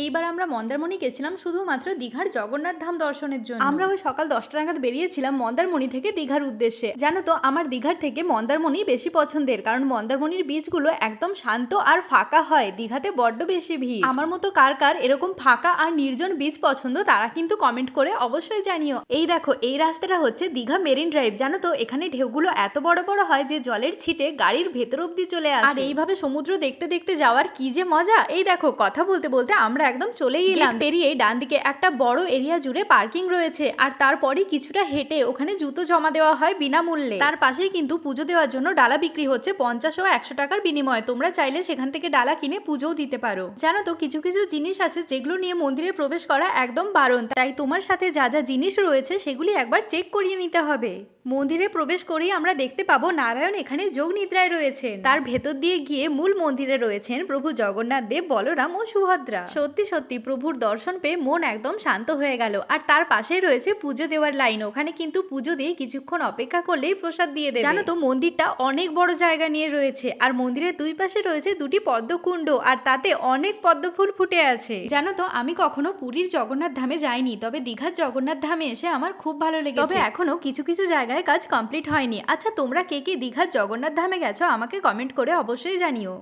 এইবার আমরা মন্দারমণি গেছিলাম শুধুমাত্র দীঘার জগন্নাথ ধাম দর্শনের জন্য। আমরা ওই সকাল 10টা নাগাদ বেরিয়েছিলাম মন্দারমণি থেকে দীঘার উদ্দেশ্যে। জানো তো আমার দীঘার থেকে মন্দারমণি বেশি পছন্দের, কারণ মন্দারমণির বীচগুলো একদম শান্ত আর ফাঁকা হয়। দীঘাতে বড্ড বেশি ভিড়। আমার মতো কার কার এরকম ফাঁকা আর নির্জন বীচ পছন্দ তারা কিন্তু কমেন্ট করে অবশ্যই জানিও। এই দেখো, এই রাস্তাটা হচ্ছে দীঘা মেরিন ড্রাইভ। জানো তো এখানে ঢেউগুলো এত বড় বড় হয় যে জলের ছিটে গাড়ির ভেতর অব্দি চলে আসে। আর এইভাবে সমুদ্র দেখতে দেখতে যাওয়ার কি যে মজা। এই দেখো, কথা বলতে বলতে আমরা একদম চলেই এলাম। পেরিয়ে ডান দিকে একটা বড় এরিয়া জুড়ে পার্কিং রয়েছে, আর তারপরে কিছুটা হেঁটে ওখানে জুতো জমা দেওয়া হয় বিনামূল্যে। তার পাশেই কিন্তু পুজো দেওয়ার জন্য ডালা বিক্রি হচ্ছে 50 ও 100 টাকার বিনিময়ে। তোমরা চাইলে সেখান থেকে ডালা কিনে পুজোও দিতে পারো। জানো তো কিছু কিছু জিনিস আছে যেগুলো নিয়ে মন্দিরে প্রবেশ করা একদম বারণ, তাই তোমার সাথে যা যা জিনিস রয়েছে সেগুলি একবার চেক করিয়ে নিতে হবে। মন্দিরে প্রবেশ করেই আমরা দেখতে পাবো নারায়ণ এখানে যোগ নিদ্রায় রয়েছেন। তার ভেতর দিয়ে গিয়ে মূল মন্দিরে রয়েছেন প্রভু জগন্নাথ দেব, বলরাম ও সুভদ্রা। সত্যি সত্যি প্রভুর দর্শন পেয়ে মন একদম শান্ত হয়ে গেল। আর তার পাশেই রয়েছে পুজো দেওয়ার লাইন। ওখানে কিন্তু পুজো দিয়ে কিছুক্ষণ অপেক্ষা করলেই প্রসাদ দিয়ে দেবে। জানো তো মন্দিরটা অনেক বড় জায়গা নিয়ে রয়েছে, আর মন্দিরের দুই পাশে রয়েছে দুটি পদ্মকুণ্ড, আর তাতে অনেক পদ্মফুল ফুটে আছে। জানো তো আমি কখনো পুরীর জগন্নাথ ধামে যাইনি, তবে দীঘার জগন্নাথ ধামে এসে আমার খুব ভালো লেগেছে। তবে এখনো কিছু কিছু জায়গায় কাজ কমপ্লিট হয়নি। আচ্ছা তোমরা কে কে দীঘার জগন্নাথ ধামে গেছো আমাকে কমেন্ট করে অবশ্যই জানিও।